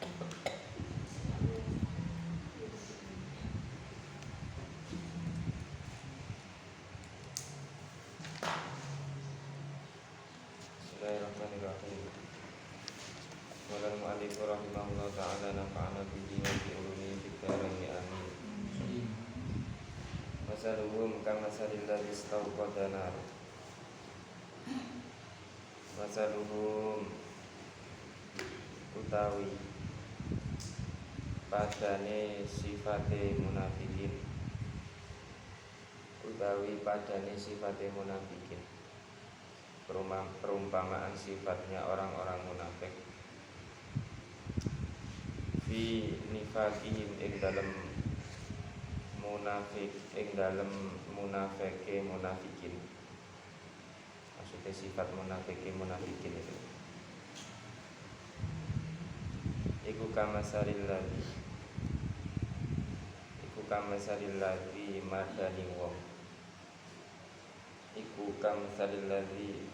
Bismillahirrahmanirrahim. Qala al-mu'allif rahimahullah ta'ala nafa'ana bihi wa bi ulumihi fid dharain amin. Masaluhum kamasalil ladzi istawqada nar. Masaluhum utawi padane sifate munafikin, utawi padane sifate munafikin, perumpamaan sifatnya orang-orang munafik, fi nifaqihim ing dalem munafik, ing dalem munafike munafikin. Maksudnya sifat munafike munafikin itu iku kamasalil ladzi madani wong. Iku kamasalil ladzi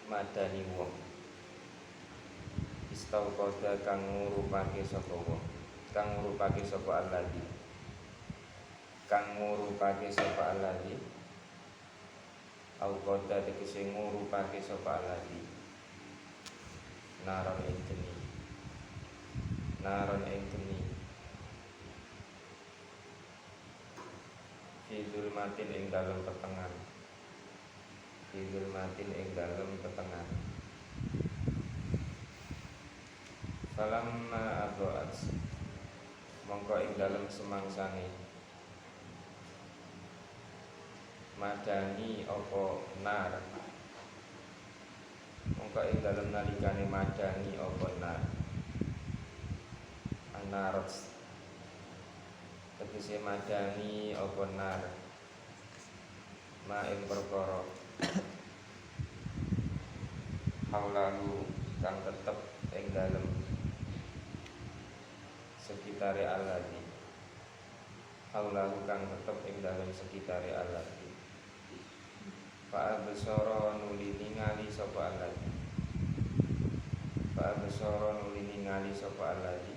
madani wong. Istauqada kang ngurupake sapa wong, kang ngurupake sapa alladzi, kang ngurupake sapa alladzi, au qada tegese ngurupake sapa alladzi, naron ing geni, naron ing geni, fi zulmatin ing dalem petengan, fi zulmatin ing dalem petengan. Falamma adha'at, mongko ing dalem semangsane madani apa nar, mongko ing dalem nalikane madani apa nar, anarot tegese madani apa nar, ma ing perkara haulahu kang tetep ing dalem sekitare alladzi, haulahu kang tetep ing dalem sekitare alladzi. Fa absara nuli ningali sapa alladzi, fa absara nuli ningali sapa alladzi,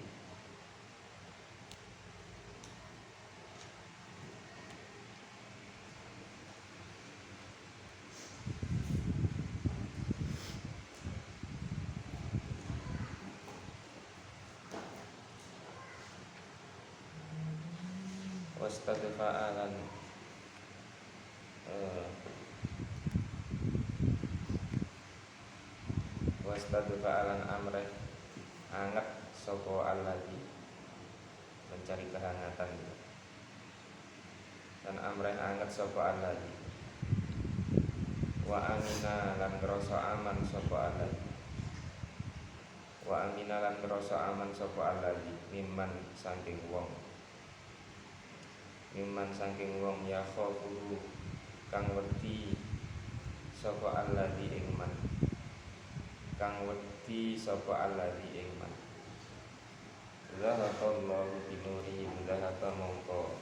wastadfa'alan wastadfa'alan amreh anget sapa alladzi, mencari kehangatan, dan amreh anget sapa alladzi, wa amina lan ngrasa aman sapa alladzi, wa amina lan ngrasa aman sapa alladzi, mimman saking wong, mimman saking wong ya khofu kang wedi sapa alladzi ing man, kang wedi sapa alladzi ing man. Zahatallahu binurihim, zahaba mongko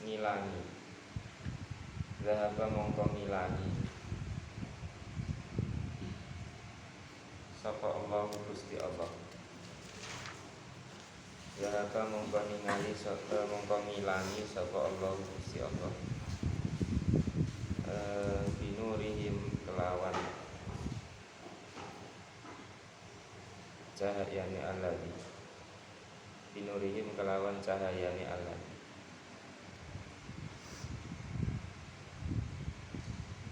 ngilangi, zahaba mongko ngilangi sapa Allah Gusti Allah, zahaba mongko ningali sapa mongko ngilangi sapa Allah Gusti Allah, binurihim kelawan cahayane alladzi, binurihim kelawan cahayane alladzi.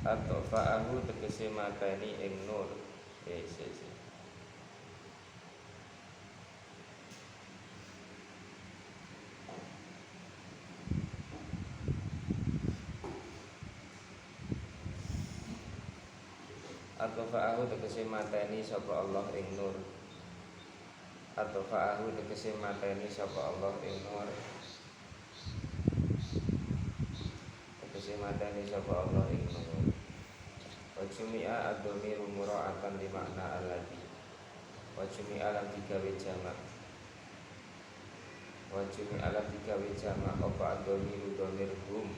Atofa'ahu tegese mateni ing nur. Atofa'ahu tegese mateni sapa Allah ing nur. Atofa'ahu tegese mateni sapa Allah ing nur. Tegese mateni sapa Allah ing nur. Wa jumi'a ad-dhamiru mura'atan li makna alladzi. Wa jumi'a lan digawe jamak. Wa jumi'a lan digawe jamak apa ad-dhamiru dhamir hum.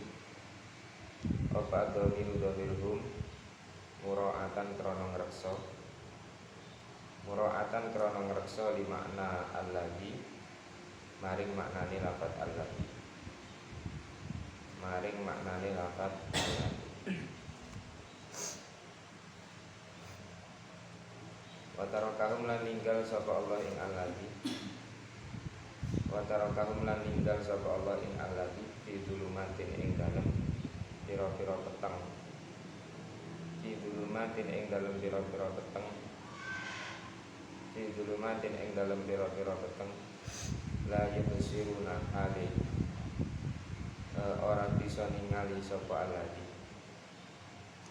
Apa ad-dhamiru dhamir hum mura'atan krana ngreksa, muraatan krana ngreksa li makna alladzi maring maknane lafat alladzi maring maknane lafat alladzi wa tarakahum lan ninggal sapa Allah ing alladzi wa tarakahum lan ninggal sapa Allah ing alladzi fi dzulumatin ing dalem pira-pira peteng fi dzulumatin ing dalem pira-pira peteng fi dzulumatin ing dalem pira-pira peteng la yubsiruna hale ora bisa ningali sapa alladzi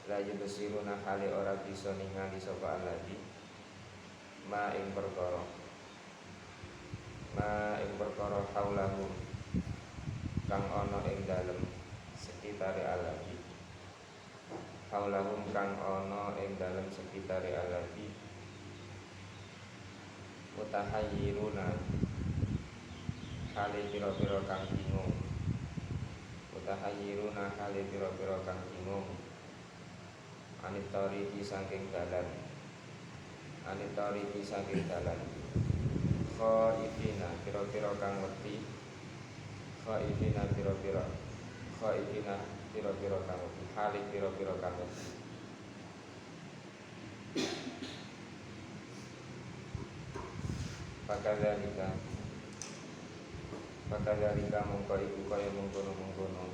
la yubsiruna hale ora bisa ningali sapa alladzi ma ing perkara haulahum kang ana ing dalem sekitare alladzi haulahum kang ana ing dalem sekitare alladzi mutahayyiruna hale pira-pira kang bingung mutahayyiruna hale pira-pira kang bingung anitariki saking dalan khaifina pira-pira kang wedi khaifina pira-pira kang wedi hale pira-pira kang wedi Pakadzalika mongko iku kaya mengkono-mengkono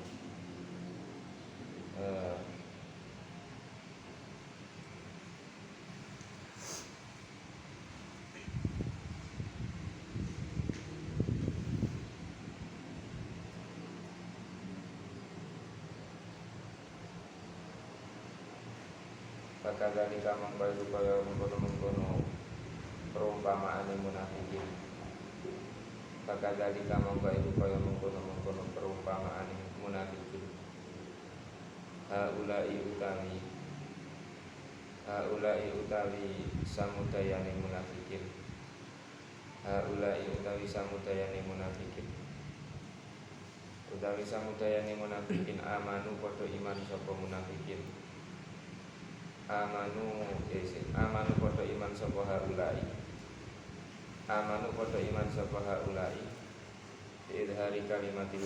Pakadzalika mongko iku kaya mengkono-mengkono perumpamaan munafikin Pakadzalika mongko iku kaya mengkono-mengkono perumpamaan munafikin Haulai utawi samudayane munafikin amanu padha iman sapa munafikin amanu padha iman sapa haulai idhari kalimatil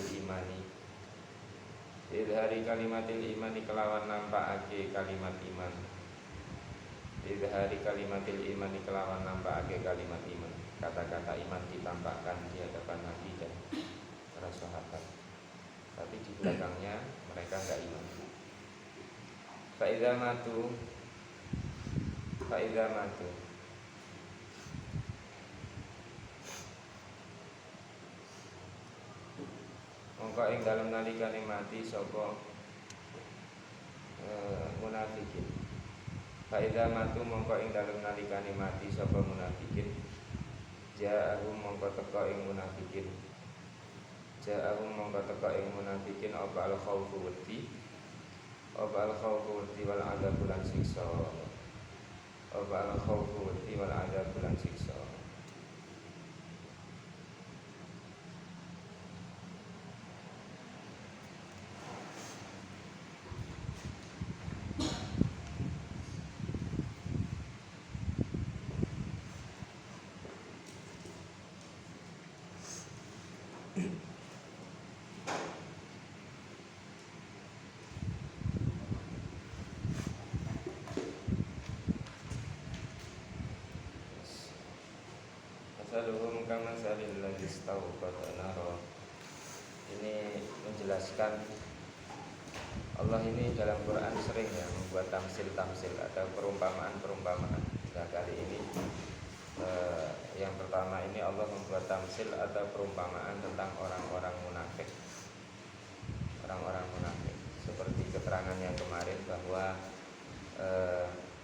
imani kelawan nampakake kalimat iman kata-kata iman ditampakkan di hadapan Nabi dan para sahabat tapi di belakangnya mereka enggak iman. Fa'idza matu mongko ing dalem nalikane mati sapa munafikin Fa'idza matu mongko ing dalem nalikane mati sapa munafikin ja'ahum mongko teka ing munafikin apa al khaufu wedi wal adzab lan siksa Masaluhum kama salil ladzi istauqata nara. Ini menjelaskan Allah ini dalam Quran sering ya membuat tamsil atau perumpamaan. Nah kali ini yang pertama ini Allah membuat tamsil atau perumpamaan tentang orang-orang munafik. Seperti keterangan yang kemarin bahwa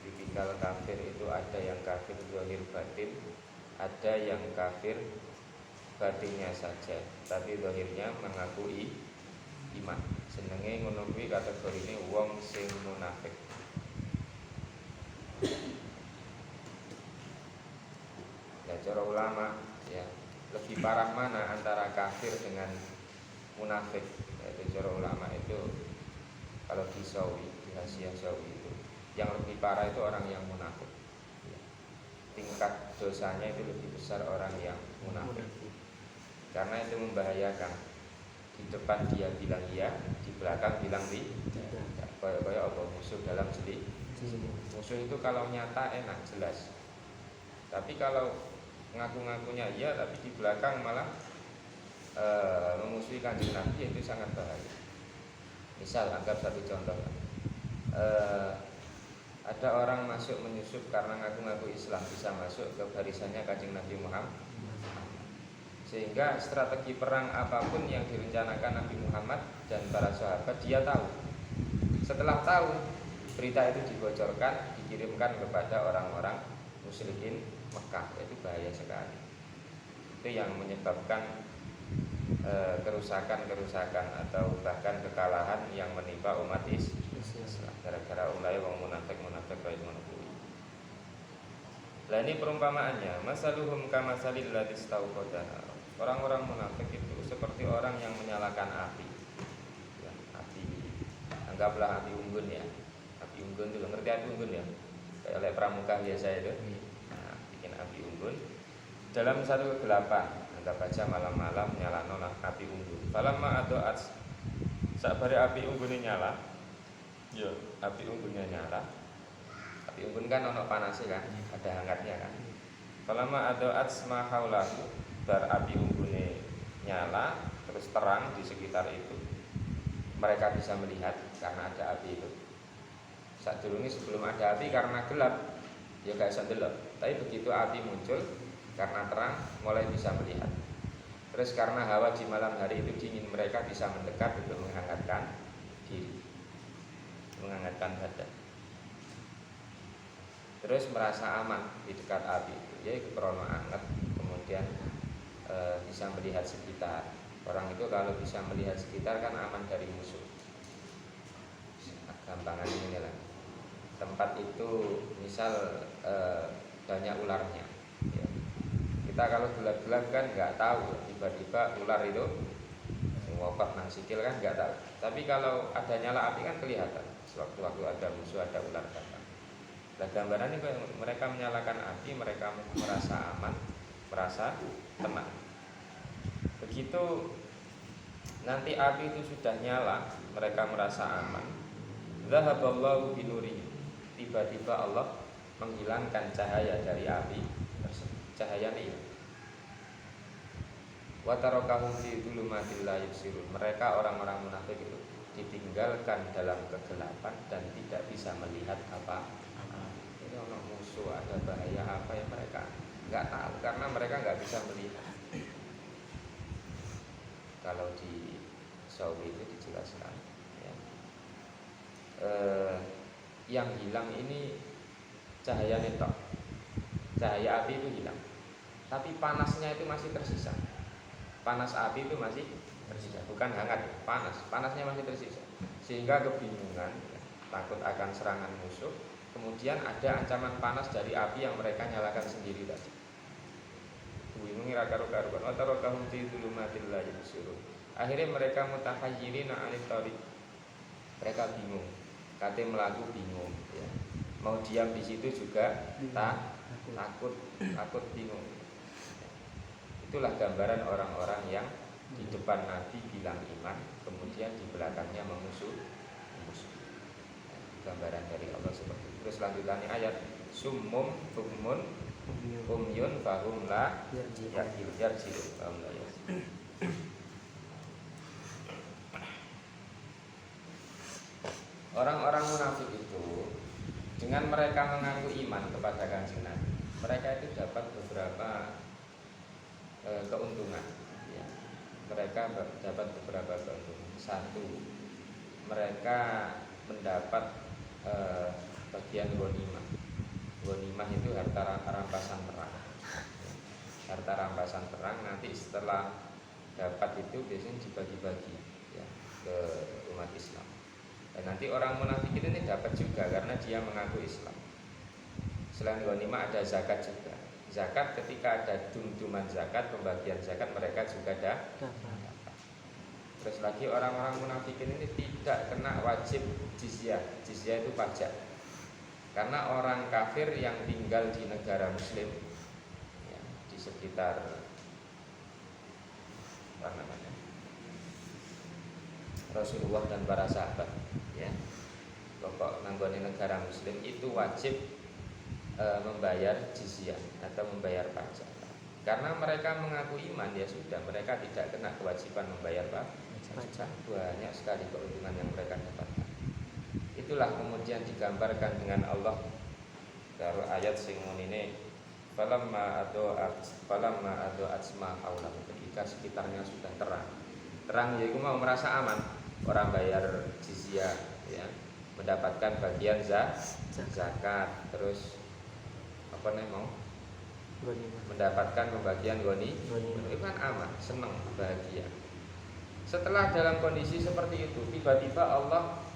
tipikal kafir itu ada yang kafir zahir batin, ada yang kafir batinnya saja, tapi zahirnya mengakui iman. Senenge ngono kuwi kategorine wong sing munafik. Ya cara ulama ya, lebih parah mana antara kafir dengan munafik? Yaitu cara ulama itu kalau di Sawi, di Hasyiah Sawi itu yang lebih parah itu orang yang munafik. langkah dosanya itu lebih besar orang yang munafik. Karena itu membahayakan. Di depan dia bilang iya, di belakang bilang tidak. Kayak apa musuh dalam jeli. Musuh itu kalau nyata enak jelas. Tapi kalau ngaku-ngakunya iya tapi di belakang malah memusuhi Kanjeng Nabi, itu sangat bahaya. Misal anggap satu contoh, ada orang masuk menyusup karena ngaku-ngaku Islam, bisa masuk ke barisannya Kanjeng Nabi Muhammad, sehingga strategi perang apapun yang direncanakan Nabi Muhammad dan para sahabat dia tahu. Setelah tahu, berita itu dibocorkan, dikirimkan kepada orang-orang musyrikin Mekah. Itu bahaya sekali. Itu yang menyebabkan kerusakan atau bahkan kekalahan yang menimpa umat Islam gara-gara ulai wong munafik kaya ngono kuwi. Lah ini perumpamaannya, masaluhum kamasalil ladzi istauqada. Orang-orang munafik itu seperti orang yang menyalakan api. Ya, api. Anggaplah api unggun ya. Api unggun itu ngerti api unggun ya? Kayak oleh pramuka biasa itu. Nah, bikin api unggun dalam satu kegelapan. Kita baca malam-malam nyalano api unggun. Falamma adoat sabare api unggunnya nyala. Ya, api unggunnya nyala. Api unggun kan ono panasnya kan, ada hangatnya kan. Falamma adoat ma haulahu, bar api unggunnya nyala, terus terang di sekitar itu. Mereka bisa melihat karena ada api itu. Saat dulu ini sebelum ada api karena gelap, ya gak bisa delok. Tapi begitu api muncul karena terang mulai bisa melihat. Terus karena hawa di malam hari itu dingin, mereka bisa mendekat untuk menghangatkan diri, menghangatkan badan. Terus merasa aman di dekat api itu, yaitu krono anget. Kemudian bisa melihat sekitar. Orang itu kalau bisa melihat sekitar kan aman dari musuh. Gampangan ini lah. Tempat itu misal banyak ularnya. Ya. Kita kalau gelap-gelap kan nggak tahu, tiba-tiba ular itu ngokok nang sikil kan nggak tahu. Tapi kalau ada nyala api kan kelihatan. Sewaktu-waktu ada musuh, ada ular datang. Nah, gambaran ini mereka menyalakan api, mereka merasa aman, merasa tenang. Begitu nanti api itu sudah nyala, mereka merasa aman. Zahaballahu binuri. Tiba-tiba Allah menghilangkan cahaya dari api tersebut. Cahaya ini wa tarakahum fi dhulumatil la yubsirun. Mereka orang-orang munafik itu ditinggalkan dalam kegelapan dan tidak bisa melihat apa. Ini ono musuh, ada bahaya apa yang mereka nggak tahu karena mereka nggak bisa melihat. Kalau di Sawi itu dijelaskan ya. Yang hilang ini cahaya netok, cahaya api itu hilang, tapi panasnya itu masih tersisa. Panas api itu masih tersisa, bukan hangat, panasnya masih tersisa. Sehingga kebingungan, takut akan serangan musuh. Kemudian ada ancaman panas dari api yang mereka nyalakan sendiri tadi. Bingung karu-karuan. Watarokahum fi dzulumatil la yubsirun. Akhirnya mereka mutahayyirina 'anit thariq. Mereka bingung, kate melaku bingung ya. Mau diam di situ juga takut bingung. Itulah gambaran orang-orang yang di depan Nabi bilang iman, kemudian di belakangnya memusuh. Gambaran dari Allah seperti itu. Terus lanjutannya ayat summum bukmun umyun fahum la yarji'un. Orang-orang munafik itu dengan mereka mengaku iman kepada Kanjeng Nabi, mereka itu dapat beberapa keuntungan ya. Mereka dapat beberapa keuntungan. Satu, mereka mendapat bagian ghanimah. Ghanimah itu harta rampasan perang. Harta rampasan perang nanti setelah dapat itu biasanya dibagi-bagi ya, ke umat Islam. Dan nanti orang munafik ini dapat juga karena dia mengaku Islam. Selain ghanimah ada zakat juga. Zakat ketika ada dum-duman zakat, pembagian zakat mereka juga dapat. Terus lagi orang-orang munafik ini tidak kena wajib jizyah. Jizyah itu pajak. Karena orang kafir yang tinggal di negara muslim ya, di sekitar apa namanya Rasulullah dan para sahabat ya, pokok nanggone negara muslim itu wajib membayar jizyah atau membayar pajak. Karena mereka mengaku iman ya sudah, mereka tidak kena kewajiban membayar pajak. Banyak sekali keuntungan yang mereka dapatkan. Itulah kemudian digambarkan dengan Allah dalam ayat sing ini falamma adu asma haulah, ketika sekitarnya sudah terang yaitu mau merasa aman, orang bayar jizyah ya, mendapatkan bagian zakat, terus apa nih mau mendapatkan pembagian goni, itu kan aman, senang, bahagia. Setelah dalam kondisi seperti itu, tiba-tiba Allah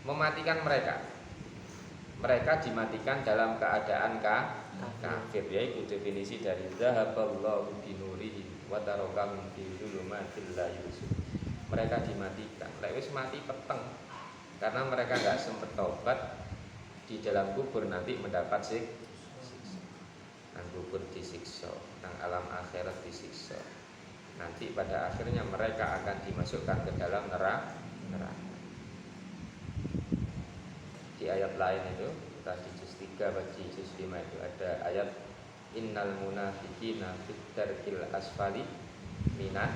mematikan mereka. Mereka dimatikan dalam keadaan kafir, yaitu definisi dari zahaballahu binurihim wa tarakahum fi dzulumatil la yubsir. Mereka dimatikan, lek wis mati peteng. Karena mereka enggak sempat taubat, di dalam kubur nanti mendapat siksa. Nang kubur disiksa, nang alam akhirat disiksa. Nanti pada akhirnya mereka akan dimasukkan ke dalam neraka. Di ayat lain itu, entah di juz 3 atau di juz 5 itu ada ayat innal munafiqina fit darkil asfali minan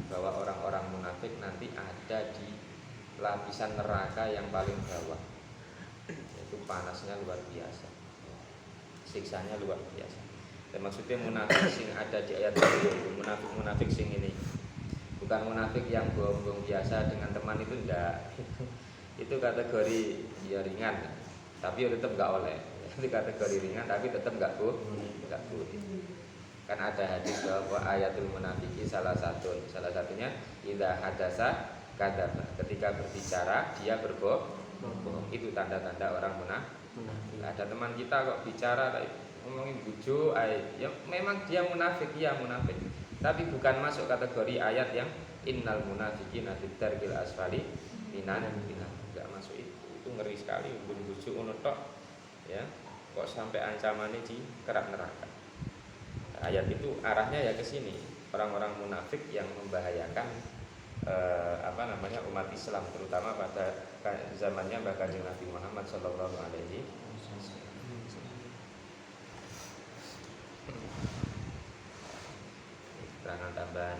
bahwa orang-orang munafik nanti ada di lapisan neraka yang paling bawah. Itu panasnya luar biasa. Siksanya luar biasa. Dan maksudnya munafik sing ada di ayat itu, munafik sing ini bukan munafik yang bohong-bohong biasa dengan teman, itu enggak. Itu kategori ya ringan, tapi tetap nggak oleh. Itu kategori ringan, tapi tetap nggak boleh. Kan ada hadis bahwa ayatul munafiki salah satunya idza hadasa kadzaba, ketika berbicara dia berbohong. Itu tanda-tanda orang munafik. Ada teman kita kok bicara ngomongin bujo, ya memang dia munafik, ya munafik. Tapi bukan masuk kategori ayat yang innal munafiqina fid darkil asfali minan. Enggak masuk itu ngeri sekali, bujuk ngono tok ya, kok sampai ancamannya di kerak neraka. Ayat itu arahnya ya ke sini, orang-orang munafik yang membahayakan umat Islam, terutama pada zamannya Kanjeng Nabi Muhammad sallallahu alaihi wasallam. Keterangan tambahan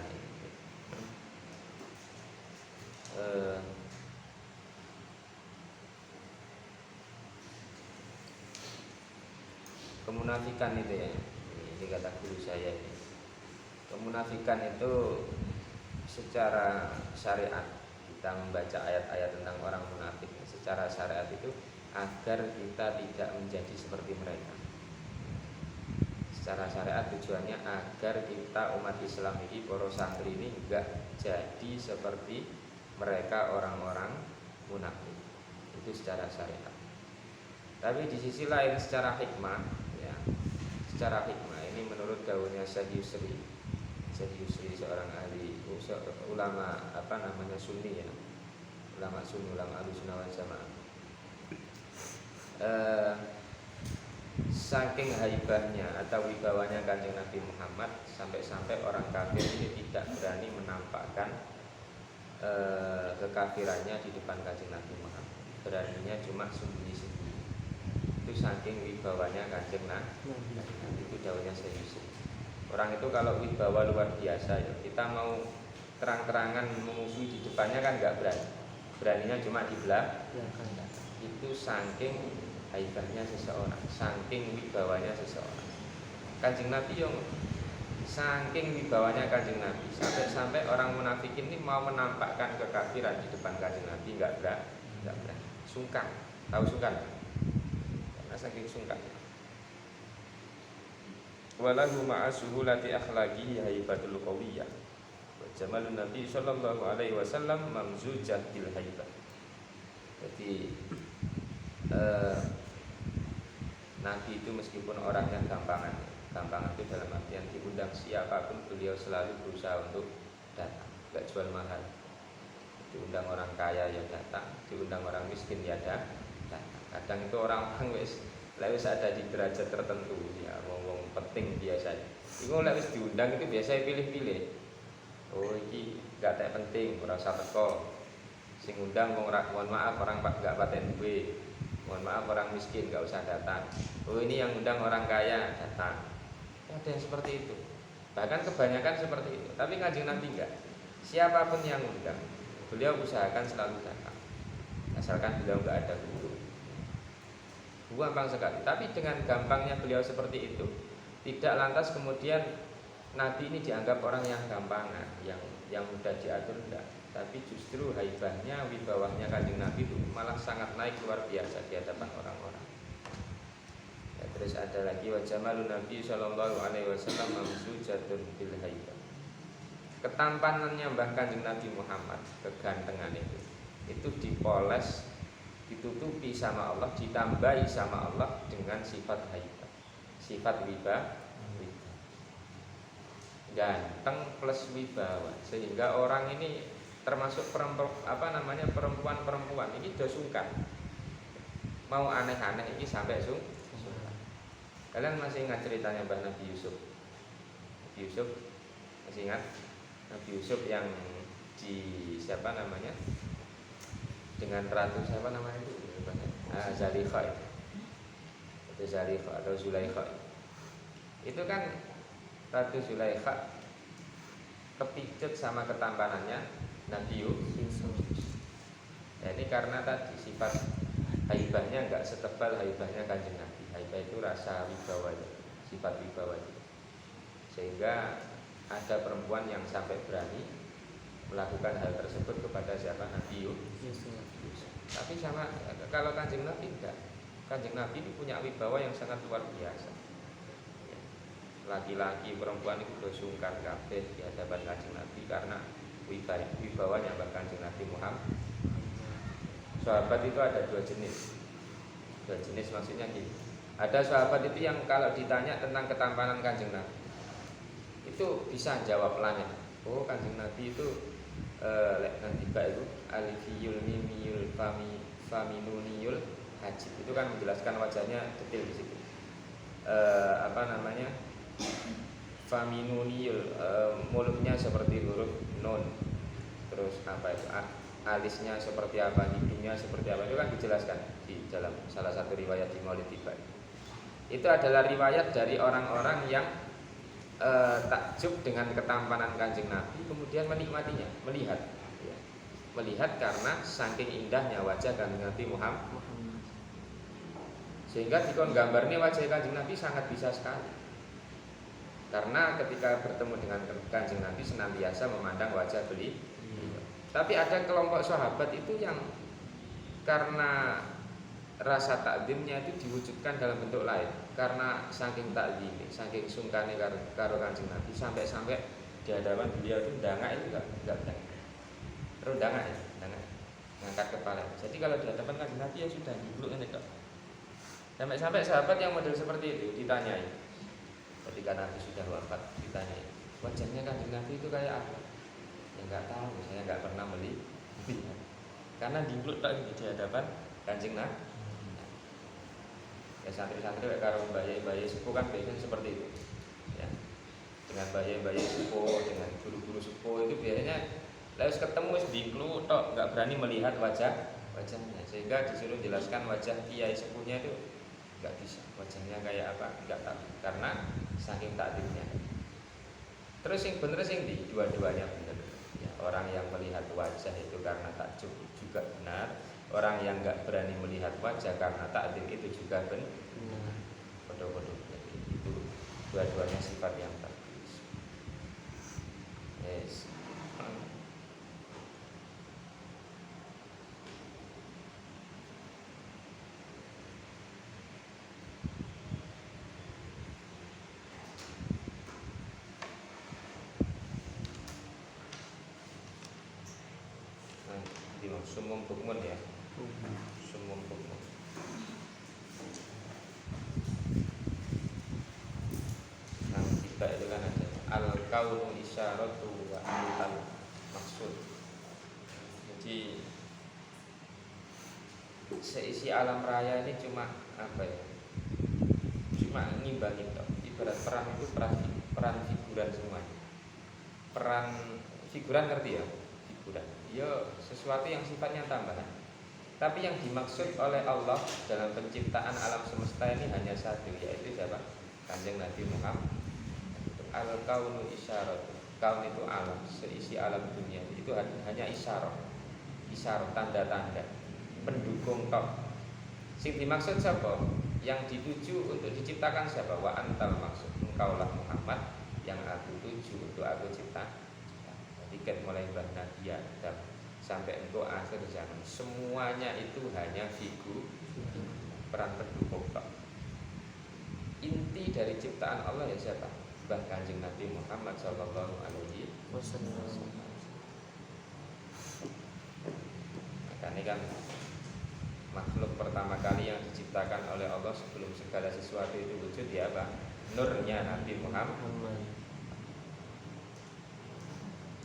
kemunafikan itu ya, ini kata guru saya ini. Kemunafikan itu secara syariat, kita membaca ayat-ayat tentang orang munafik secara syariat itu agar kita tidak menjadi seperti mereka. Secara syariat tujuannya agar kita umat Islam ini, para santri ini enggak jadi seperti mereka orang-orang munafik. Itu secara syariat. Tapi di sisi lain secara hikmah, ya, secara hikmah ini menurut daunnya Syekh Yusri seorang ahli ulama Sunni ya, ulama Sunni, ulama Ahlussunnah wal Jamaah. Saking haibahnya atau wibawanya Kanjeng Nabi Muhammad, sampai-sampai orang kafir ini tidak berani menampakkan kekafirannya di depan Kanjeng Nabi Muhammad. Beraninya cuma sembunyi-sembunyi. Itu saking wibawanya Kanjeng Nabi. Itu daunnya serius. Orang itu kalau wibawa luar biasa ya, kita mau terang-terangan memusuhi di depannya kan nggak berani. Beraninya cuma di belakang. Itu saking haibahnya seseorang, saking wibawanya seseorang. Kanjeng Nabi yang saking wibawanya Kanjeng Nabi, sampai-sampai orang munafik ini mau menampakkan kekafiran di depan Kanjeng Nabi nggak berani, sungkan. Tahu sungkan? Karena saking sungkan. Walahu ma'a suhulati akhlaqi haibatul qawiyah. Wa jamalun Nabi sallallahu alaihi wasallam mamzujah bil haibah. Jadi Nabi itu meskipun orangnya gampangan itu dalam artian diundang siapapun beliau selalu berusaha untuk datang, gak jual mahal. Diundang orang kaya ya datang, diundang orang miskin ya datang. Kadang itu orang-orang wis ada di derajat tertentu ya, wong penting biasanya. Iku lek wis diundang itu biasanya pilih-pilih. Oh iki gak tak penting, ora usah teko. Sing undang wong mohon maaf orang gak paten duwe. Mohon maaf orang miskin gak usah datang. Oh ini yang undang orang kaya datang. Ada yang seperti itu. Bahkan kebanyakan seperti itu. Tapi Kanjeng Nabi enggak. Siapapun yang undang, beliau usahakan selalu datang. Asalkan beliau enggak ada guru. Gampang sekali. Tapi dengan gampangnya beliau seperti itu, tidak lantas kemudian Nabi ini dianggap orang yang gampangan, yang mudah diatur, enggak. Tapi justru haibahnya, wibawahnya Kanjeng Nabi itu malah sangat naik luar biasa di hadapan orang-orang. Ya, terus ada lagi wa jamalun Nabi sallallahu alaihi wasallam mamsujatun bil haibah. Ketampanannya Mbah Kanjeng Nabi Muhammad, kegantengan itu dipoles, ditutupi sama Allah, ditambahi sama Allah dengan sifat haibah, sifat wibawa. Ganteng plus wibawa, sehingga orang ini termasuk perempuan ini udah sungkan mau aneh-aneh ini sampai sungkan. Kalian masih ingat ceritanya Mbah Nabi Yusuf? Nabi Yusuf masih ingat? Nabi Yusuf yang di siapa namanya? Dengan ratu siapa namanya itu? Zalikhah itu. Itu Zalikhah atau Zulaikha. Itu kan Ratu Zulaikha kepicut sama ketampanannya Nabi Yusuf. Ya, ini karena tadi sifat haibahnya enggak setebal haibahnya Kanjeng Nabi. Haibah itu rasa wibawa, sifat wibawa itu. Sehingga ada perempuan yang sampai berani melakukan hal tersebut kepada siapa? Nabi Yusuf. Tapi sama kalau Kanjeng Nabi enggak. Kanjeng Nabi ini punya wibawa yang sangat luar biasa. Laki-laki perempuan itu bersungkan kabeh di hadapan Kanjeng Nabi karena wibawanya bahkan Kanjeng Nabi Muhammad. Sahabat itu ada dua jenis maksudnya gini. Ada sahabat itu yang kalau ditanya tentang ketampanan Kanjeng Nabi itu bisa jawab langit. Oh Kanjeng Nabi itu nanti itu alifiyul mimiyul faminuniyul hajib, itu kan menjelaskan wajahnya detail di situ. Faminuniyul, mulutnya seperti huruf nun. Terus apa itu? Alisnya seperti apa, hidungnya seperti apa, itu kan dijelaskan di dalam salah satu riwayat di Maulid Tiba. Itu adalah riwayat dari orang-orang yang takjub dengan ketampanan Kanjeng Nabi, kemudian menikmatinya, melihat karena saking indahnya wajah Kanjeng Nabi Muhammad. Sehingga dikon gambarnya wajah Kanjeng Nabi sangat bisa sekali. Karena ketika bertemu dengan Kanjeng Nabi senantiasa memandang wajah beliau. Tapi ada kelompok sahabat itu yang karena rasa takzimnya itu diwujudkan dalam bentuk lain. Karena saking takzim, saking sungkane karo Kanjeng Nabi sampai di hadapan beliau itu ndangak itu enggak terus ndangak ngangkat kepala. Jadi kalau di hadapan Kanjeng Nabi ya sudah dibluk ngene kok. Sampai sahabat yang model seperti itu ditanyai. Ketika Nabi sudah wafat ditanyai, wajahnya Kanjeng Nabi itu kayak apa? Ya enggak tahu, saya enggak pernah melihat. Karena dibluk tak di hadapan Kanjeng Nabi. Ya santri-santri kayak karo bayi sepuh kan biasanya seperti itu. Ya. Dengan bayi sepuh, dengan guru-guru sepuh itu biasanya lalu ketemu wis dibluk tok, enggak berani melihat wajahnya. Sehingga disuruh jelaskan wajah kiai sepuhnya itu enggak bisa. Wajahnya kayak apa? Enggak tahu. Karena saking takdirnya. Terus yang bener sing di dua-duanya bener. Ya, orang yang melihat wajah itu karena takjub juga benar. Orang yang enggak berani melihat wajah karena takdir itu juga benar. Bodoh-bodoh. Jadi itu dua-duanya sifat yang bagus. Yes. Sumum bukmun ya. Sumum bukmun. Yang tiga itu kan ada al-kaunu isyaratu wa al maksud. Jadi seisi alam raya ini cuma apa ya? Cuma ngimbangin toh. Ibarat peran itu peran figuran semuanya. Peran figuran ngerti ya? Figuran. Ya sesuatu yang sifatnya tambahan. Tapi yang dimaksud oleh Allah dalam penciptaan alam semesta ini hanya satu, yaitu siapa? Kanjeng Nabi Muhammad. Al-kaunu isyarat. Kaun itu alam, seisi alam dunia itu hanya isyarat. Isyarat, tanda-tanda pendukung tok. Sing dimaksud siapa? Yang dituju untuk diciptakan siapa? Wa antal maksud. Engkaulah Muhammad yang aku tuju untuk aku cipta. Tiket mulai Nabi Adam sampai engkau akhir zaman, semuanya itu hanya figur, peran pendukung tok. Inti dari ciptaan Allah ya siapa? Bah Kanjeng Nabi Muhammad sallallahu alaihi wasallam. Makanya kan makhluk pertama kali yang diciptakan oleh Allah sebelum segala sesuatu itu wujud ya apa? Nurnya Nabi Muhammad.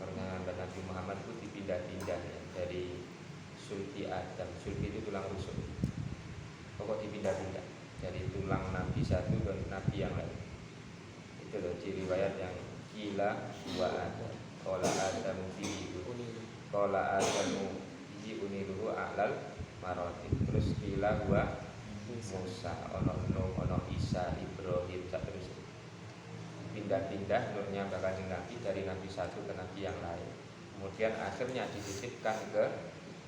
Nurnya Nabi Muhammad itu dipindah-pindah ya, dari sulbi Adam. Sulbi itu tulang rusuk. Pokok dipindah-pindah dari tulang Nabi satu ke Nabi yang lain. Itu loh di riwayat yang gila wa ada. Qala Adamu fihi qala Adamu fihi uniluhu a'lal marotib. Terus gila wa Musa, ono Nuh, ono Isa, Ibrahim, terus pindah-pindah nurnya Kanjeng Nabi dari Nabi satu ke Nabi yang lain. Kemudian akhirnya dititipkan ke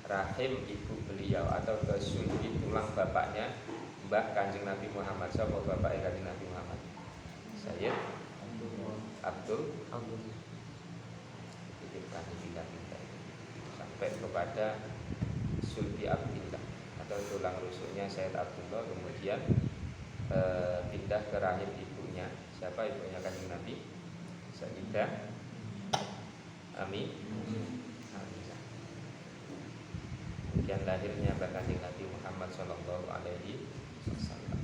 rahim ibu beliau atau ke sulbi tulang bapaknya Mbah Kanjeng Nabi Muhammad. Siapa bapaknya Kanjeng Nabi Muhammad? Sayyid Abdul. Dititipkan pindah-pindah sampai kepada sulbi Abdillah atau tulang rusuknya Sayyid Abdullah. Kemudian pindah ke rahim ibunya. Siapa ibunya Kanjeng Nabi? Sayyidah Ami. Kemudian lahirnya Kanjeng Nabi Muhammad sallallahu alaihi wasallam.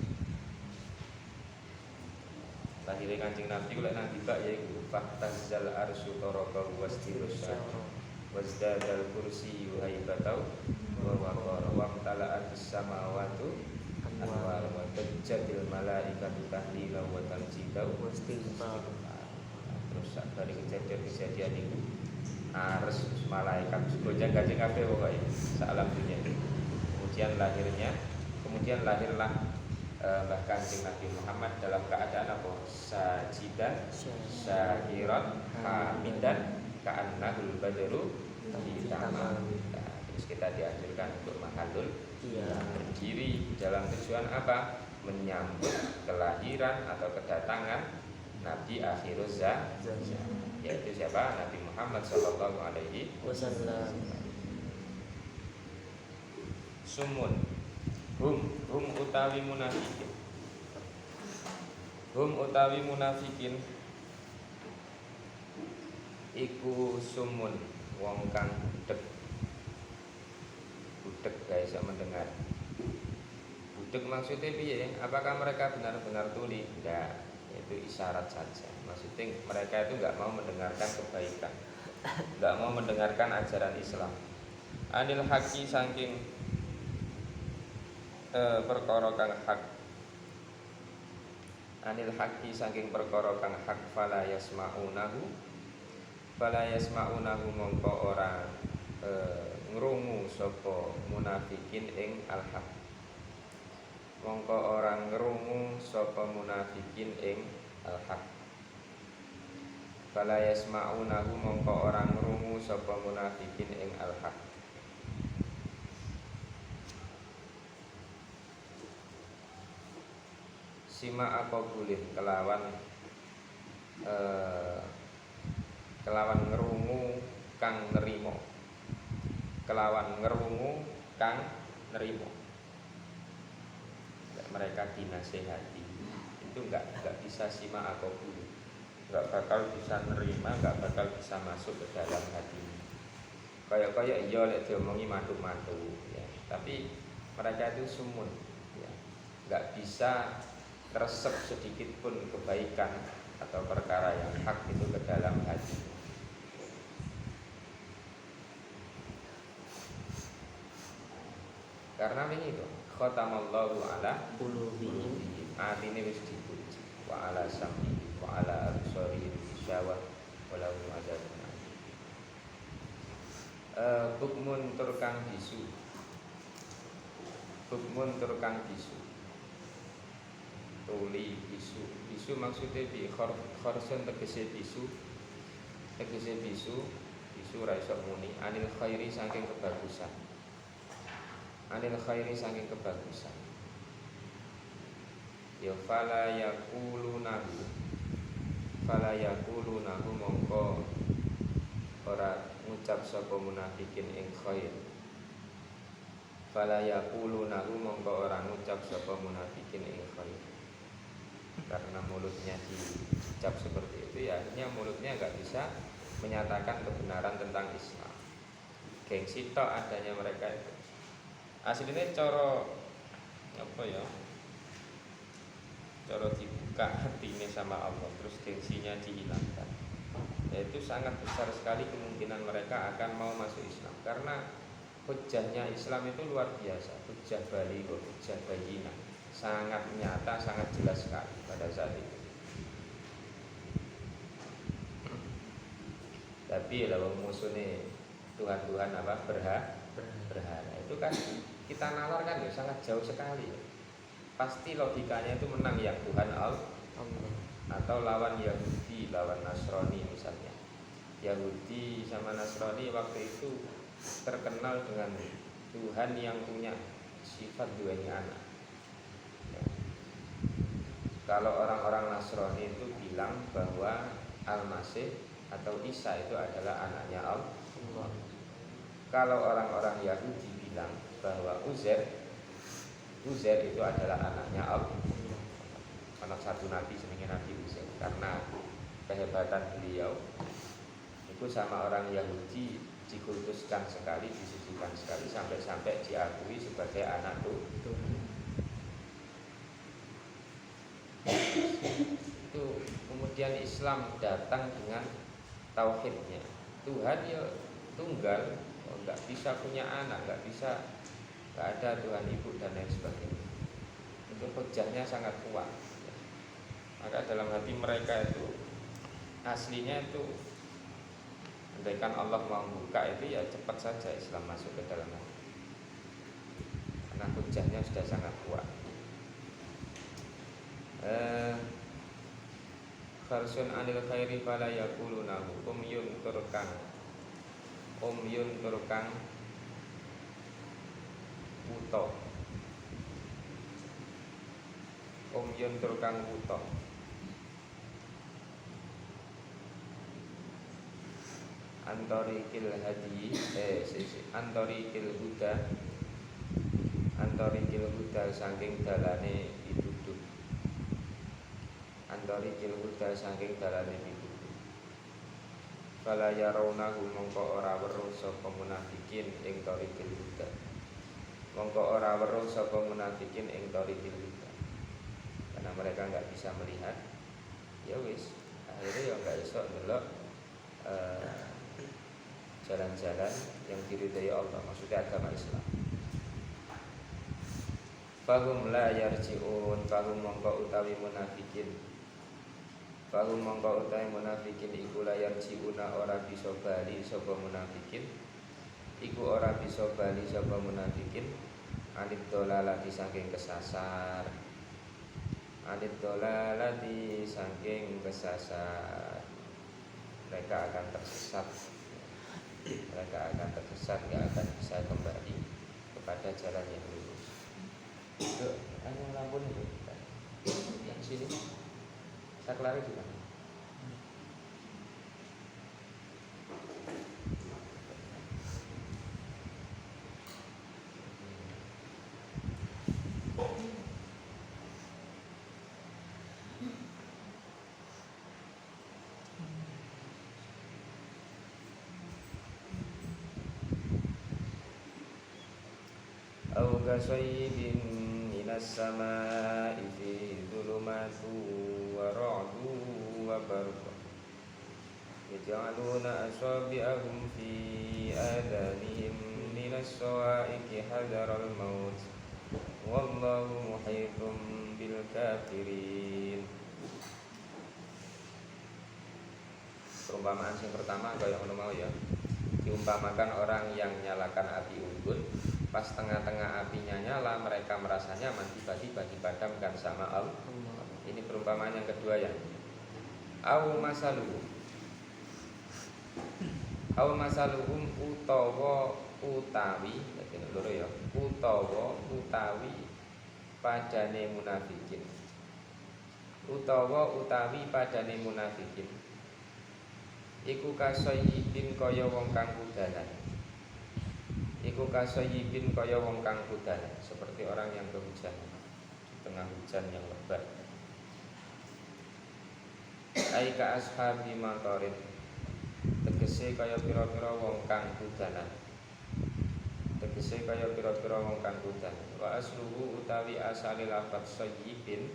Lahirnya Kanjeng Nabi kula nang dibak yaiku fahtazal arsyu tarabahu wastirusya wazdadal kursi yuhaibatau wa waqara wa tala'at as-samawati anwar wa tajjadil malaikatu tahlila wa tanjidau wastighfar. Terus dari kejadian itu ares malaikat gojang gajeng kabeh pokoke salam dunia. Kemudian lahirlah Mbah Kanjeng Nabi Muhammad dalam keadaan apa? Sajidan, syakiran, hamidan, ka'annahul badru tamam. Terus kita dianjurkan untuk mahallul berdiri dalam tujuan apa? Menyambut kelahiran atau kedatangan Nabi akhir zaman, yaitu siapa? Nabi Muhammad sallallahu alaihi wasallam. Sumun hum utawi munafikin. Hum utawi munafikin iku sumun wong kang budek guys mendengar. Budek maksudnya piye? Apakah mereka benar-benar tuli? Tidak, itu isyarat saja. Maksudnya mereka itu enggak mau mendengarkan kebaikan, enggak mau mendengarkan ajaran Islam. Anil haqi saking perkara kang hak. Anil haqi saking perkara kang hak fala yasmaunahu mongko ora ngrungu sapa munafikin ing al haq. Mongko ora ngrungu sapa munafikin ing al haq. Fala yasmaunahu mongko ora ngrungu sapa munafikin ing al haq. Sima apa boleh kelawan ngerungu kang nerimo. Kelawan ngerungu kang nerimo. Mereka dinasehati itu enggak bisa sima apa boleh, enggak bakal bisa nerima, enggak bakal bisa masuk ke dalam hati. Kayak iya lek diomongi mantu-mantu ya. Tapi mereka itu sumun ya. Enggak bisa teresep sedikit pun kebaikan atau perkara yang hak itu ke dalam hati. Karena ini itu khatamallahu ala qulubihim atine wis dikunci wa ala sam'i wa ala absarihim syawah walau azabun alim. Bukmun turkang bisu. Bukmun turkang bisu. Tuli bisu. Bisu maksudnya bi khorsun tegese bisu. Tegese bisu, bisu ra iso muni anil khairi saking kebagusan. Anil khairi saking kebagusan. Ya fala yaqulunahu mongko ora ngucap sapa munafikin ing khair. Fala yaqulunahu mongko ora ngucap sapa munafikin ing khair. Karena mulutnya diucap seperti itu ya akhirnya mulutnya enggak bisa menyatakan kebenaran tentang Islam. Gengsi tok adanya mereka itu. Aslinya cara apa ya? Cara dibuka hatinya sama Allah terus gengsinya dihilangkan. Yaitu sangat besar sekali kemungkinan mereka akan mau masuk Islam karena hujahnya Islam itu luar biasa, hujah baligh, hujah bayyinah, sangat nyata, sangat jelas sekali pada saat itu. Tapi kalau musuhnya Tuhan apa berhala itu kan kita nalar kan ya sangat jauh sekali ya. Pasti logikanya itu menang yang Tuhan Allah atau lawan Yahudi, lawan Nasrani misalnya. Yahudi sama Nasrani waktu itu terkenal dengan Tuhan yang punya sifat duanya anak. Ya. Kalau orang-orang Nasrani itu bilang bahwa Al-Masih atau Isa itu adalah anaknya Allah. Kalau orang-orang Yahudi bilang bahwa Uzair itu adalah anaknya Allah, anak satu nabi jenenge Nabi Uzair. Karena kehebatan beliau itu sama orang Yahudi dikultuskan sekali, disucikan sekali sampai-sampai diakui sebagai anak Tuhan. Itu kemudian Islam datang dengan tauhidnya. Tuhan ya tunggal, nggak bisa punya anak, nggak ada Tuhan ibu dan lain sebagainya. Itu hujahnya sangat kuat. Maka dalam hati mereka itu aslinya itu andaikan Allah mau buka itu ya cepat saja Islam masuk ke dalam hati. Karena hujahnya sudah sangat kuat. Kharsun anil khairi fala yaqulunahu umyun turkang wuto. Umyun turkang wuto. Antorikil hadi Antorikil huda saking dalane pituduh. Antorikil huda saking dalane pituduh. Fala yarawnahu mongko ora weruh sapa munafikin ing torikil huda. Mongko ora weruh sapa munafikin ing torikil huda. Karena mereka enggak bisa melihat. Ya wis, akhirnya ya enggak iso ndelok jalan-jalan yang diridhai Allah, maksudnya agama Islam. Fahum la yarji'un, fahum mongko utawi munafikin. Fahum mongko utawi munafikin iku la yarji'una ora bisa bali sapa munafikin. Iku ora bisa bali sapa munafikin anit dolalati saking kesasar. Anit dolalati saking kesasar. Mereka akan tersesat. Mereka akan tersesat, tidak akan bisa kembali kepada jalan yang lurus. Itu anu lampu itu yang sini saklare di mana? Au kasayyibin minas samaa'i fihi dhulumatu wa ra'du wa barq yaj'aluna asabi'ahum fi adanihim minas sawa'iqi hadaral maut wallahu muhitum bil kafirin. Perumpamaan yang pertama kaya ngono mau ya. Diumpamakan orang yang nyalakan api unggun, pas tengah-tengah apinya nyala mereka merasa nyaman, tiba-tiba dipadamkan sama Allah. Ini perumpamaan yang kedua ya. Au masaluhum utawi loro ya. Utawi padane munafikin. Utawi padane munafikin. Iku kasoyibin kaya wong kang udalan. Seperti orang yang kehujanan di tengah hujan yang lebat. Ai ka ashabi matorin. Tegese kaya pira-pira wong kang udalan. Wa asluhu utawi asale lafaz sayyibin.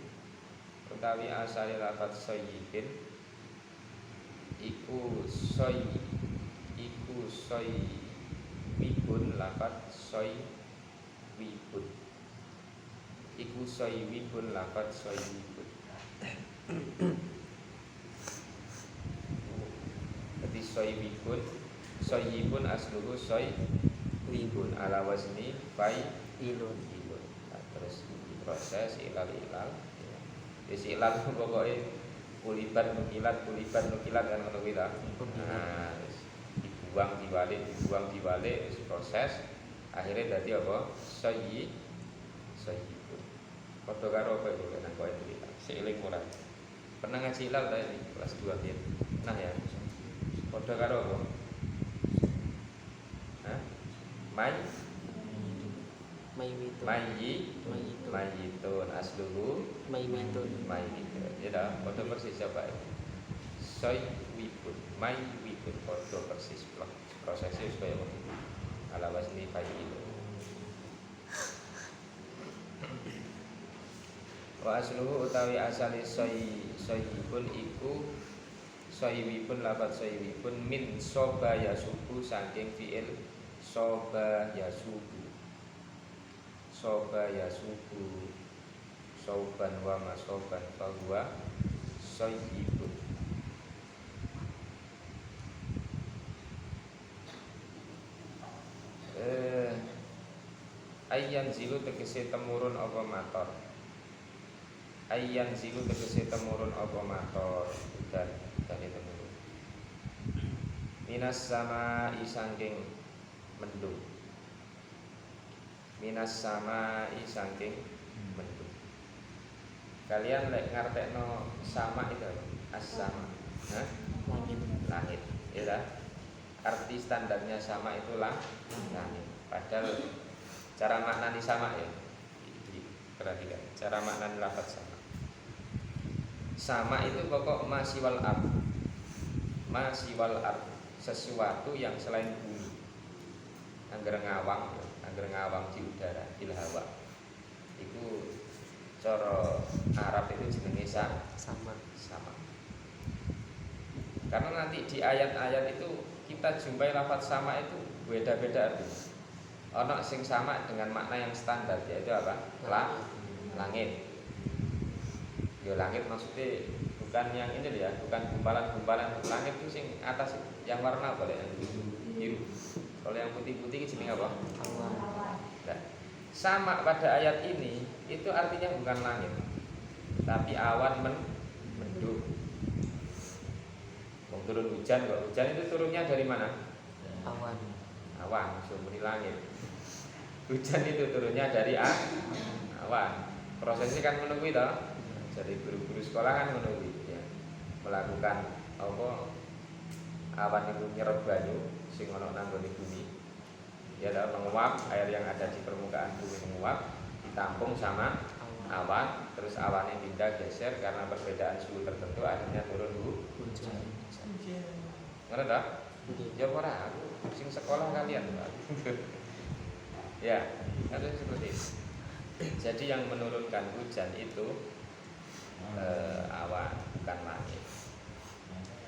Iku wibun lafaz soy wibun. Jadi soy wibun asluhu soy wibun ala wazni ilun. Nah, terus proses ilal. Wis ilal pokoke kuliban nukilat kan ngono kuwi ta. Nah, dibuang diwalik wis proses akhirnya dadi apa? Sayyibun. Padha karo apa iki nang kowe iki. Seiling ora. Pernah ngaji ilal ta ini kelas 2 ya. Nah ya. Padha karo apa? Hah? Mayitun asluhu mayitun. Ya dah, padha persis apa ya? Sayyibun, mayitun padha persis prosesnya supaya ngono. Ala wasni fa'il. Wa asluhu utawi asali sayyibun iku sayyibun lafaz sayyibun min soba yasubu saking fi'il soba yasubu. Sauban wa masoban fahuwa sayyibun. Ayyan zilu tegese temurun apa mator. Dan temurun. Minas sama isangking mendung. Kalian lek ngartekno sama itu as-sama. Langit. Ya dah. Arti standarnya sama itu langit. Padahal cara maknani sama ya. Perhatikan, cara maknani lafaz sama. Sama itu pokok masiwal ard. Sesuatu yang selain bumi. Angger ngawang di udara, fil hawa. Iku cara Arab itu jenenge sama. Karena nanti di ayat-ayat itu kita jumpai lafaz sama itu beda-beda artinya. Ono sing sama dengan makna yang standar yaitu apa? Langit. Ya langit maksudnya bukan yang ini ya, bukan gumpalan-gumpalan langit itu sing atas yang warna apa ya? Biru. Kalau yang putih-putih itu jenenge apa? Nah, sama pada ayat ini itu artinya bukan langit, tapi awan mendung. Mau turun hujan kok. Hujan itu turunnya dari mana? Awan, sumber langit. Hujan itu turunnya dari awan. Prosesnya kan menunggu itu. Jadi guru-guru sekolah kan menunggu ya. Melakukan apa? Awan itu nyerap banyu sing ana nang bumi. Ya dalam menguap, air yang ada di permukaan bumi menguap, ditampung sama awan, terus awannya pindah geser karena perbedaan suhu tertentu akhirnya turun hujan. Ngerti tak? Ya ora, aku sing sekolah kalian. Ya, kan seperti itu. Jadi yang menurunkan hujan itu awan, bukan langit.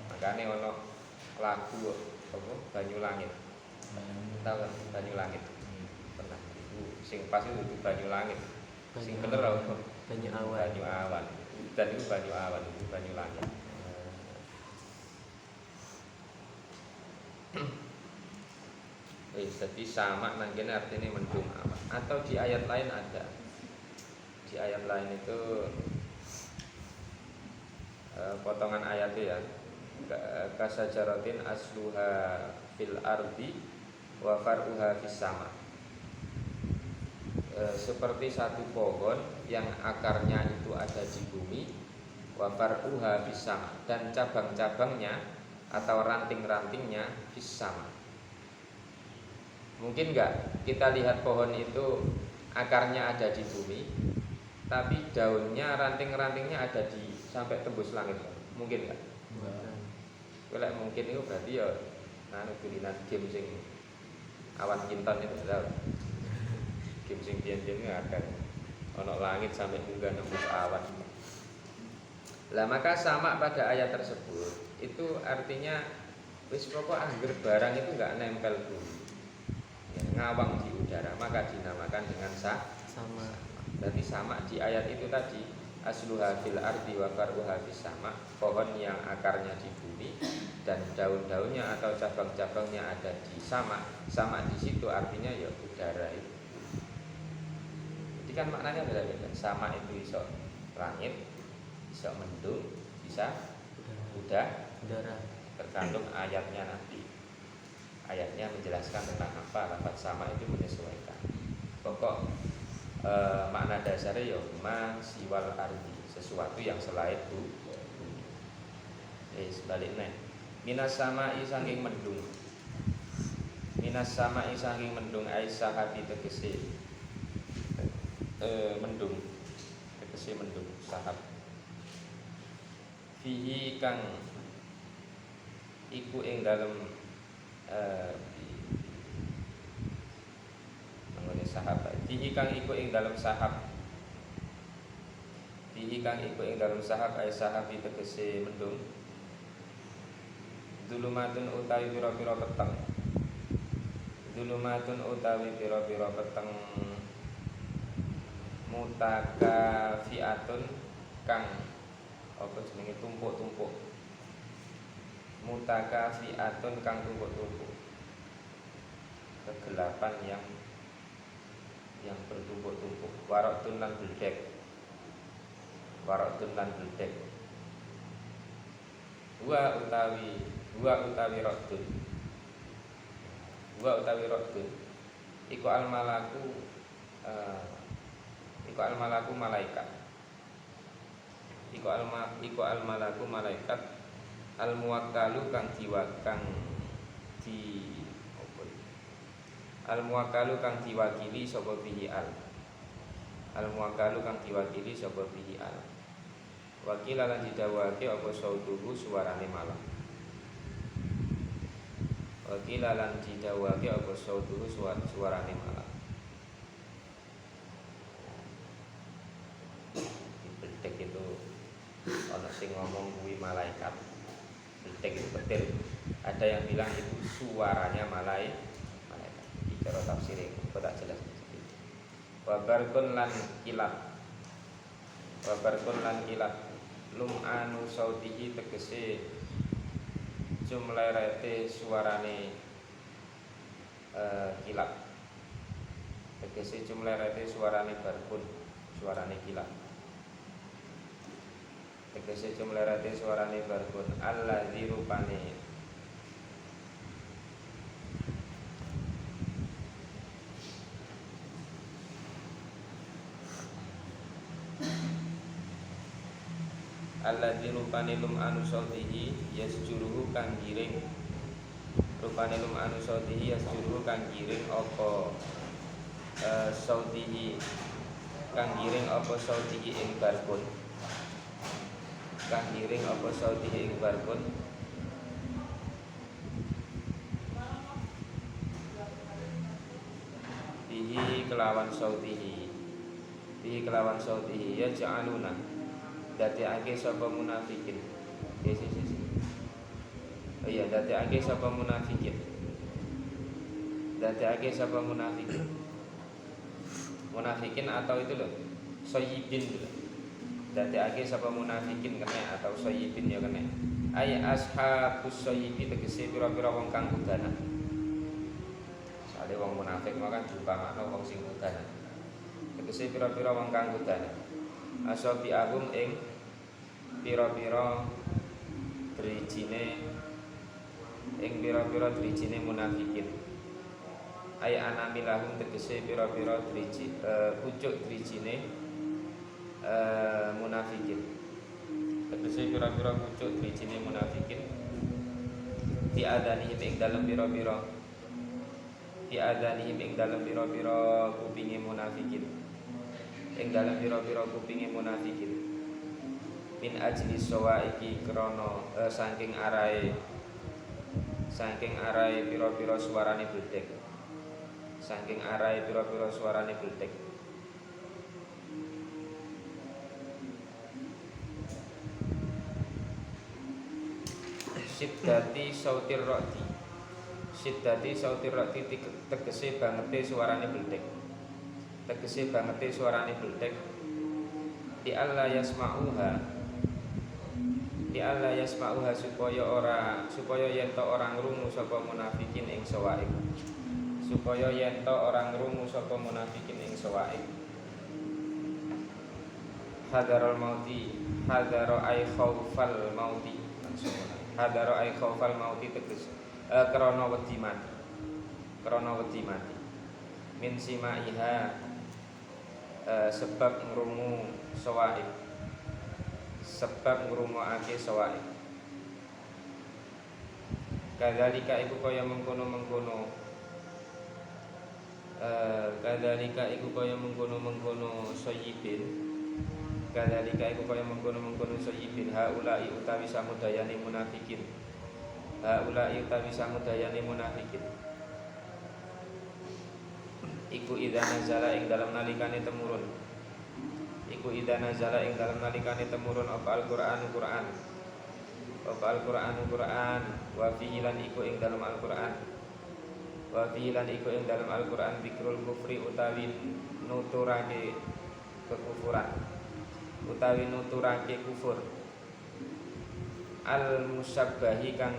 Makanya ono lagu apa? Banyu Langit. Tahu kan Banyu Langit? Sing pas itu banyu langit. Sing Banyu bener awan. apa? Banyu awan. Banyu awan. Dan itu banyu awan, itu banyu langit. Jadi sama nangkene artinya mendung awan. Atau di ayat lain ada. Di ayat lain itu potongan ayatnya ya. Kasajaratin asluha fil ardi wa far'uha fis sama. Seperti satu pohon yang akarnya itu ada di bumi, wa far'uha fis sama, dan cabang-cabangnya atau ranting-rantingnya fis sama. Mungkin enggak kita lihat pohon itu akarnya ada di bumi, tapi daunnya, ranting-rantingnya ada di sampai tembus langit. Mungkin enggak? Kalau mungkin itu berarti ya nanu tulinan game sing awan kinton itu tahu. Game sing biyen-biyen ada ono langit sampai munggah nembus awan. Lah maka sama pada ayat tersebut itu artinya wis pokok angger barang itu enggak nempel bumi. Ya, ngawang di udara maka dinamakan dengan Sama. Berarti sama di ayat itu tadi asluha fil ardi wa far'uha fis sama, pohon yang akarnya di bumi dan daun-daunnya atau cabang-cabangnya ada di sama. Sama di situ artinya ya udara itu. Jadi kan maknanya beda-beda. Sama itu iso langit, iso mendung, bisa udara. Tergantung ayatnya nanti. Ayatnya menjelaskan tentang apa, lafaz sama itu menyesuaikan. Pokok makna dasarnya ya ma siwal ardi, sesuatu yang selain bumi. Sebaliknya minas sama'i saking mendung. Minas sama'i saking mendung aisahabi tegese mendung, tegese mendung sahab. Fihi kang iku ing dalem sahabat. Fihi kang iku ing dalam sahab. Fihi kang iku ing dalam sahab ay sahab tegese mendung. Dulumatun utawi pira-pira peteng. Dulumatun utawi pira-pira peteng mutakafiatun kang apa jenenge tumpuk-tumpuk. Mutakafiatun kang tumpuk-tumpuk. Kegelapan yang bertumpuk-tumpuk. Waroktun lan bledek. Waroktun lan bledek. Wa utawi roktun. Wa utawi roktun. Iku al malaku malaikat. Iku al malaku malaikat. Al muwakkalu kang al muwakkalu kang diwakili sapa bihi al muwakkalu kang diwakili sapa bihi al wakil lan didhawuhake apa sautuhu suarane malam. Wakil lan didhawuhake apa sautuhu suarane malam. Bedek itu ana sing ngomong kuwi malaikat. Bedek itu betul. Ada yang bilang itu suaranya malaikat. Cara tafsirnya kok tak jelas. Wabarkun lan kilat. Wabarkun lan kilat. Lum'anu sautihi tegese jumlerete suarane kilat. Tegese jumlerete suarane barkun, suarane kilat. Tegese jumlerete suarane barkun. Allazi rupane alladzi rupane lum anu sautihi yasjuruhu kang giring. Rupane lum anu sautihi yasjuruhu kang giring apa sautihi kang giring apa sautihi ing barkun. Kang giring apa sautihi ing barkun. Bihi kelawan sautihi. Bihi kelawan sautihi ya ja'aluna dadekake sapa munafikin. Oh iya, dadekake sapa munafikin. Dadekake sapa munafikin. Munafikin atau itu loh soyibin gitu. Dadekake sapa munafikin kena atau soyibin ya kena. Ay ashabus soyibi tegese pira-pira wong kang udanan. Sale wong munafik maka diumpamane wong sing udanan. Tegese pira-pira wong kang udanan. Asobi agum ing pira-pira drijine ing pira-pira drijine munafikin. Ay anamilahum tegese pira-pira driji pucuk drijine munafikin. Tegese pira-pira pucuk drijine munafikin diadanihim ing dalem pira-pira diadanihim ing dalem pira-pira kupinge munafikin ing dalem pira-pira kupinge munafikin min ajli sawaiki krana saking arahe pira-pira suarane bledek saking arahe pira-pira suarane bledek. Siddati sautir ra'di. Siddati sautir ra'di tegese bangete suarane bledek. Tegese bangete suarane bledek. Di alla yasma'uha supaya yen to ora ngrungu sapa munafikin ing sawaik. Supaya yen to ora ngrungu sapa munafikin ing sawaik. Hadarul mauti, hadaro ay khaufal mauti. Hadaro ay khaufal mauti teges krana wedi mati. Krana wedi mati. Min simaiha sebab ngrungu sawaik. Sebab ngrungokake sawaik. Kadzalika iku kaya mengkono-mengkono kadzalika iku kaya mengkono-mengkono sayyibin. Kadzalika iku kaya mengkono-mengkono sayyibin haula'i utawi samudayane munafikin. Haula'i utawi samudayane munafikin. Iku idza nazala ing dalam nalikane temurun. Iku idza nazala ing dalam nalikane temurun apa Al-Qur'an Qur'an. Apa Al-Qur'an Qur'an wa fihi lan iku ing dalam Al-Qur'an. Wa fihi lan iku ing dalam Al-Qur'an dzikrul kufri utawi nuturake kekufuran. Utawi nuturake kufur. Al-musabbahi kang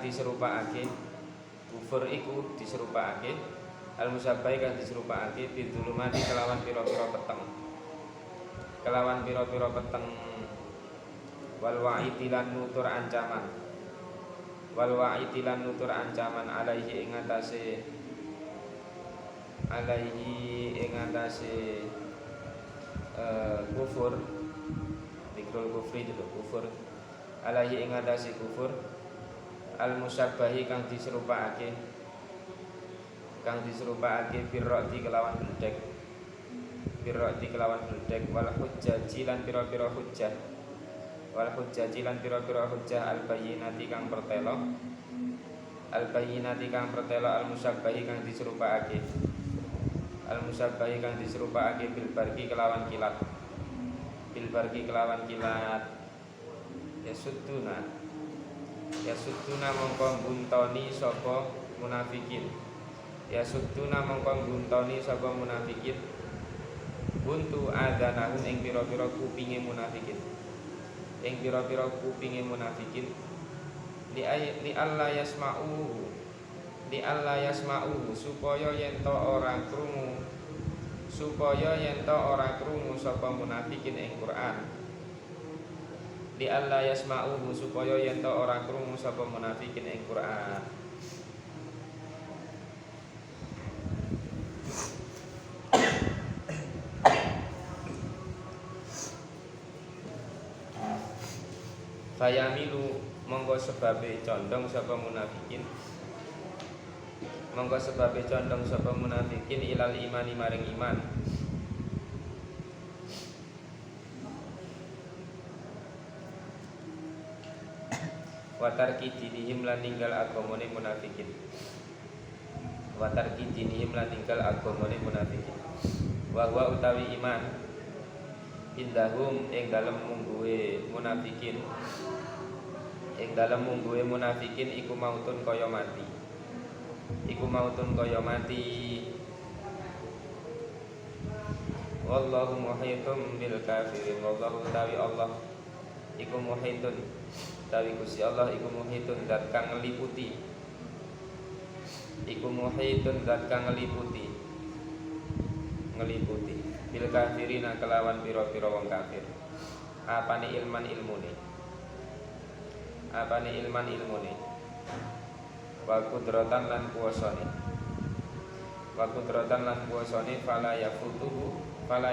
diserupakake kufur iku diserupakake al-musabbahi kang diserupakake bidulumati kelawan pira-pira peteng. Kelawan pira-pira peteng wal wa'itilan nutur ancaman. Wal wa'itilan nutur ancaman alaihi ing atase kufur. Dikrul kufri itu kufur. Alaihi ing atase kufur. Al-musabbahi kang diserupakake birrati kelawan bledek. Birrati kelawan bledek wal hujjaji lan pira-pira hujjah. Wal hujjaji lan pira-pira hujjah al-bayyinati kang pertelo. Al-bayyinati kang pertelo al-musabbahi kang diserupakake. Al-musabbahi kang diserupakake bil barqi kelawan kilat. Bil barqi kelawan kilat. Yasudduna mongko buntoni sapa munafikin. Yasudduna mongko buntoni sapa munafikin. Buntu adanahum ing pira-pira kupinge munafikin. Ing pira-pira kupinge munafikin. Li alla yasma'u supaya yen to ora krungu sapa munafikin ing Quran. Li alla yasma'u supaya yen to ora krungu sapa munafikin ing Quran. Fayamilu monggo sebabe condong sapa munafikin. Monggo sebabe condong sapa munafikin ilal imani maring iman. Watarki dinihim lan ninggal agamane munafikin. Watarki dinihim lan ninggal agamane munafikin. Wa huwa utawi iman indahum ing dalem mungguhe munafikin. Ing dalem mungguhe munafikin iku mautun kaya mati. iku mautun kaya mati. Wallahu muhitun bil kafirin. Wallahu tawi Allah iku muhitun, tawi Gusti Allah iku muhitun zat kang ngliputi. Iku muhitun zat kang ngliputi bil kafirina kelawan pira-pira wong kafir. Apane ilman ilmune wa kudratan lan kuwasane fala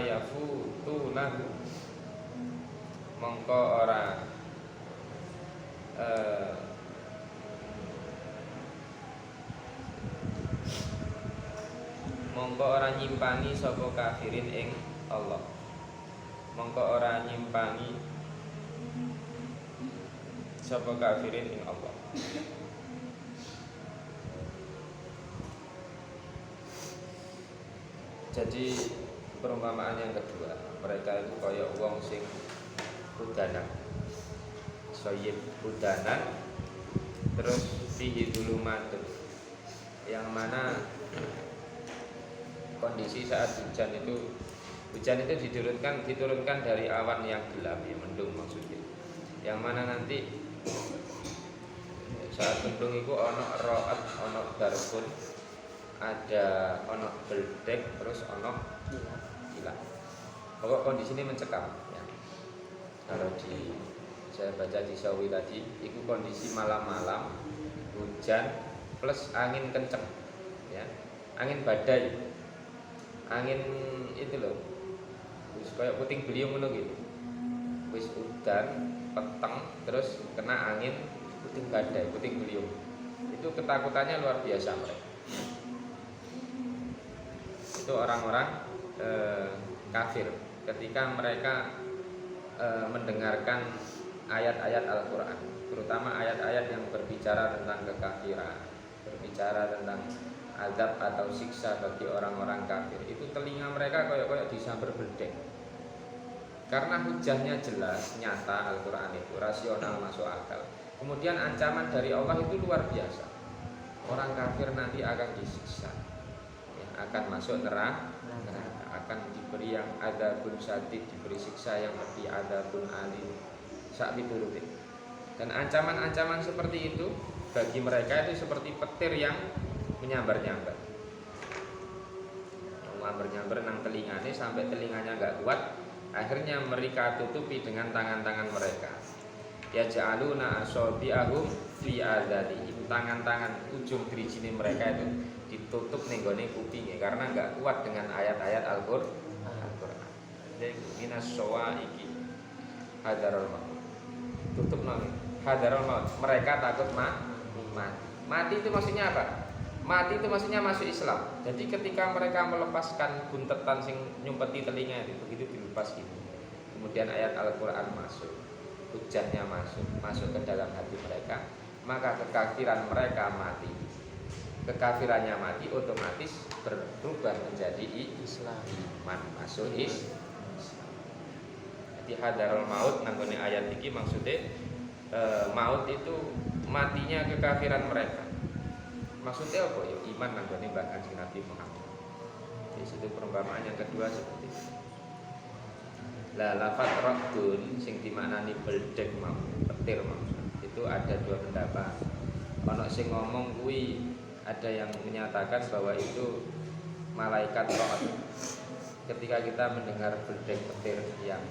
yafutunahu mongko ora nyimpangi sapa kafirin ing Allah. Mongko ora nyimpangi sapa kafirin ing Allah. Jadi perumpamaan yang kedua, mereka itu kaya wong sing hudanan, soyib hudanan, terus fihi dulumatun, yang mana kondisi saat hujan itu diturunkan dari awan yang gelap, ya mendung maksudnya, yang mana nanti saat mendung itu ono ro'at, ono darbun, ada ono beldek, terus ono hilang. Pokok kondisi ini mencekam ya. Kalau saya baca di Sawi tadi, itu kondisi malam-malam hujan plus angin kenceng ya. Angin badai. Angin itu loh. Wis kayak puting beliung ngono gitu. Wis udan, peteng, terus kena angin puting badai, puting beliung. Itu ketakutannya luar biasa mereka. Itu orang-orang kafir ketika mereka mendengarkan ayat-ayat Al-Quran, terutama ayat-ayat yang berbicara tentang kekafiran, berbicara tentang azab atau siksa bagi orang-orang kafir. Itu telinga mereka koyok-koyok disambar beldek, karena hujahnya jelas, nyata Al-Quran itu rasional, masuk akal. Kemudian ancaman dari Allah itu luar biasa. Orang kafir nanti akan disiksa, akan masuk neraka, akan diberi yang adzabun syadid, diberi siksa yang pedih, adzabun alim, sak piturutin. Dan ancaman-ancaman seperti itu bagi mereka itu seperti petir yang menyambar-nyambar nang telinganya sampai telinganya enggak kuat, akhirnya mereka tutupi dengan tangan-tangan mereka. Ya ja'aluna asabi'ahum fi adzanihim, tangan-tangan ujung dirijine mereka itu ditutup ning gone kupinge karena enggak kuat dengan ayat-ayat Al-Qur'an. Jadi minas sawaiki hadarul maut. Tutup nang hadarul maut. Mereka takut mati. Mati itu maksudnya apa? Mati itu maksudnya masuk Islam. Jadi ketika mereka melepaskan buntetan sing nyumpeti telinga itu, begitu dilepas gitu. Kemudian ayat Al-Qur'an masuk, hujahnya masuk ke dalam hati mereka, maka kekafiran mereka mati. Kekafirannya mati, otomatis berubah menjadi Islam, iman, masuk Islam. Jadi hadarul maut nanggone ayat ini maksudnya maut itu matinya kekafiran mereka. Maksudnya apa ya? Iman nanggone bahkan si Nabi Muhammad. Di situ perumpamaan yang kedua seperti itu. Lah lafaz raddun sing dimaknani beldek mau, petir mau. Itu ada dua pendapat. Ono sing ngomong kuwi, ada yang menyatakan bahwa itu malaikat ro'at. Ketika kita mendengar beldek petir yang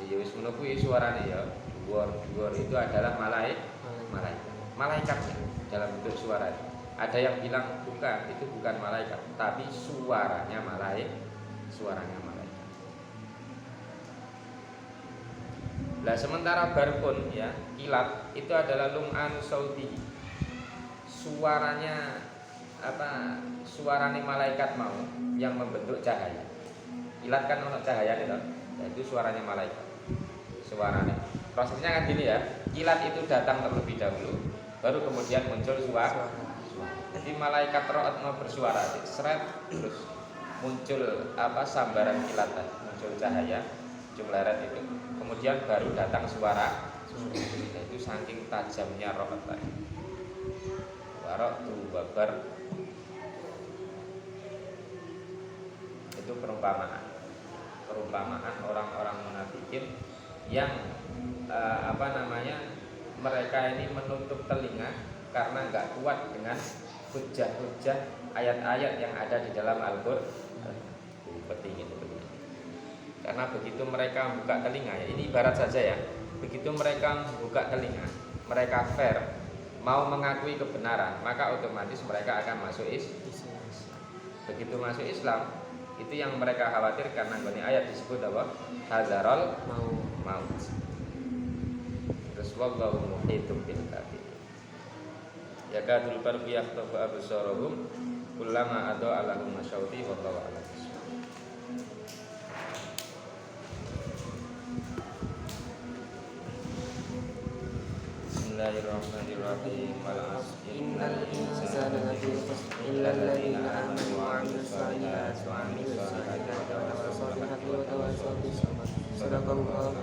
ya wis ngono kuwi suarane ya, duor itu adalah malaikatnya dalam bentuk suara. Ada yang bilang bukan, itu bukan malaikat, tapi suaranya malaikat. Lah sementara barkun ya, kilat itu adalah lum'an sauti. Suaranya apa? Suaranya malaikat mau yang membentuk cahaya. Kilat kan ono cahaya itu, itu suaranya malaikat. Suaranya. Prosesnya kan gini ya, kilat itu datang terlebih dahulu, baru kemudian muncul suara. Jadi malaikat ro'at mau bersuara, seret, terus muncul apa sambaran kilat, muncul cahaya, jumlarat itu. Kemudian baru datang suara. Itu saking tajamnya ro'at tadi. qara'tu babar. Itu perumpamaan orang-orang munafikin yang mereka ini menutup telinga karena nggak kuat dengan hujah-hujah ayat-ayat yang ada di dalam Al-Qur'an. Penting itu. Karena begitu mereka buka telinga, ya, ini ibarat saja ya. Begitu mereka buka telinga, mereka fair, mau mengakui kebenaran, maka otomatis mereka akan masuk Islam. Begitu masuk Islam, itu yang mereka khawatirkan. Nanggone ayat disebut apa? Hadzarul maut. Terus wallahu muhitum bil kafirin. Ya kadul barqi yahtafu absarahum kullama ada'a lahum masyauti wallahu a'lam. Bismillahirrahmanirrahim. Innal insana lafi khusr illa alladziina aamanu wa 'amilus shaalihati wa 'amilus shaalihati wa tawassaw bil haqqi wa tawassaw bis sabr. Shadaqallahu